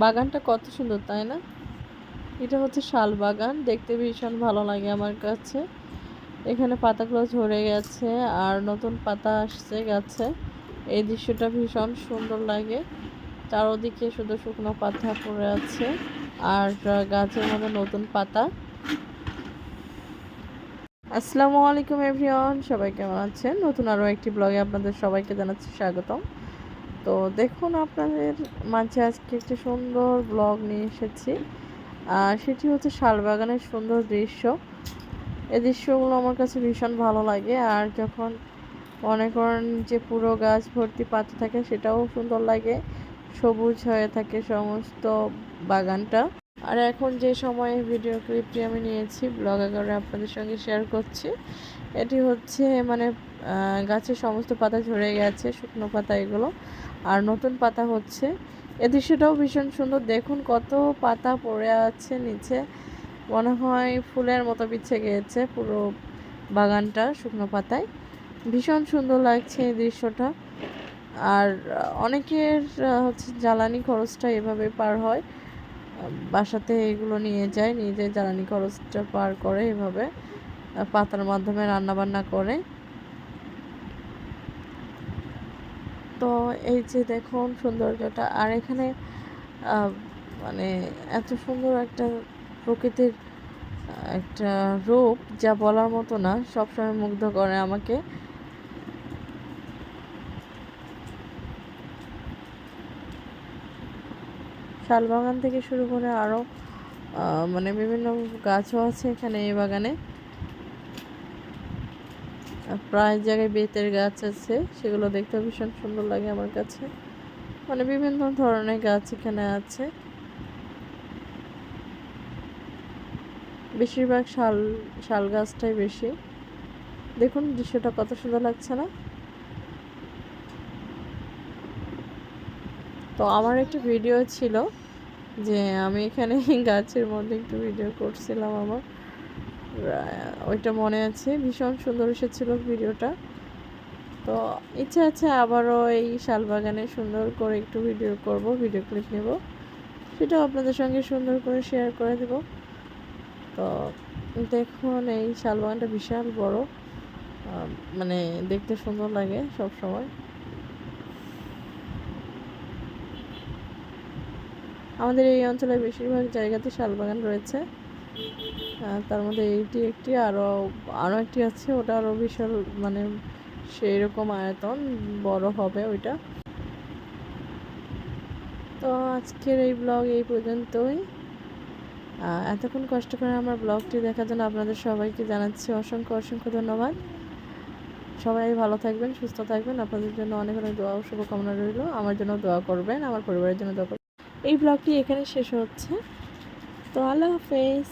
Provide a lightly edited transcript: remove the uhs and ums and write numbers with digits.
বাগানটা কত সুন্দর, তাই না? এটা হচ্ছে শাল বাগান, দেখতে ভীষণ ভালো লাগে আমার কাছে। এখানে পাতাগুলো ঝরে গেছে আর নতুন পাতা আসছে গাছে। এই দৃশ্যটা ভীষণ সুন্দর লাগে। চারদিকে শুধু শুকনো পাতা পড়ে আছে আর গাছের মধ্যে নতুন পাতা। আসসালামু আলাইকুম এভরিওয়ান, সবাই কেমন আছেন? নতুন আরও একটি ব্লগে আপনাদের সবাইকে জানাচ্ছি স্বাগতম। তো দেখুন, আপনাদের মাঝে আজকে একটি সুন্দর ব্লগ নিয়ে এসেছি। আর সেটি হচ্ছে শালবাগানের সুন্দর দৃশ্য। এই দৃশ্যগুলো আমার কাছে ভীষণ ভালো লাগে। আর যখন মনে করেন যে পুরো গাছ ভর্তি পাতা থাকে, সেটাও সুন্দর লাগে, সবুজ হয়ে থাকে সমস্ত বাগানটা। আর এখন যে সময়ে ভিডিও ক্লিপটি আমি নিয়েছি ব্লগ আকারে আপনাদের সঙ্গে শেয়ার করছি, এটি হচ্ছে মানে গাছের সমস্ত পাতা ঝরে গেছে, শুকনো পাতা এগুলো, আর নতুন পাতা হচ্ছে। এ দৃশ্যটাও ভীষণ সুন্দর। দেখুন কত পাতা পড়ে আছে নিচে, মনে হয় ফুলের মতো বিছে গিয়েছে পুরো বাগানটা শুকনো পাতায়। ভীষণ সুন্দর লাগছে এই দৃশ্যটা। আর অনেকের হচ্ছে জ্বালানি খরচটা এভাবে পার হয়, বাসাতে এগুলো নিয়ে যায়, নিয়ে যায় জ্বালানি খরচটা পার করে এভাবে পাতার মাধ্যমে রান্নাবান্না করে। তো এই যে দেখুন সৌন্দর্যটা, আর এখানে মানে এত সুন্দর একটা প্রকৃতির একটা রূপ যা বলার মতো না, সবসময় মুগ্ধ করে আমাকে। শালবাগান থেকে শুরু করে আরও মানে বিভিন্ন গাছও আছে এখানে এই বাগানে। প্রায় জায়গায় বেতের গাছ আছে, সেগুলো দেখতে ভীষণ সুন্দর লাগে আমার কাছে। মানে বিভিন্ন ধরনের গাছ এখানে আছে, বেশিরভাগ শাল গাছটাই বেশি। দেখুন দৃশ্যটা কত সুন্দর লাগছে না? তো আমার একটা ভিডিও ছিল যে আমি এখানে গাছের মধ্যে একটু ভিডিও করছিলাম, আমার ওইটা মনে আছে, ভীষণ সুন্দর এসেছিল ভিডিওটা। তো ইচ্ছা আছে আবারও এই শালবাগানে সুন্দর করে একটু ভিডিও করব, ভিডিও ক্লিপ নেব, সেটাও আপনাদের সঙ্গে সুন্দর করে শেয়ার করে দেব। তো দেখুন এই শালবাগানটা বিশাল বড়, মানে দেখতে সুন্দর লাগে সব সময়। আমাদের এই অঞ্চলে বেশিরভাগ জায়গাতে শালবাগান রয়েছে, তার মধ্যে এইটি একটি, আরও একটি আছে, ওটা আরও বিশাল, মানে সেই রকম আয়তন, বড় হবে ওইটা। তো আজকের এই ব্লগ এই পর্যন্তই। এতক্ষণ কষ্ট করে আমার ব্লগটি দেখার জন্য আপনাদের সবাইকে জানাচ্ছি অসংখ্য অসংখ্য ধন্যবাদ। সবাই ভালো থাকবেন, সুস্থ থাকবেন। আপনাদের জন্য অনেক অনেক দোয়া ও শুভকামনা রইল। আমার জন্য দোয়া করবেন, আমার পরিবারের জন্য দোয়া করবেন। এই ব্লগটি এখানে শেষ হচ্ছে। তো আল্লাহ হাফেজ।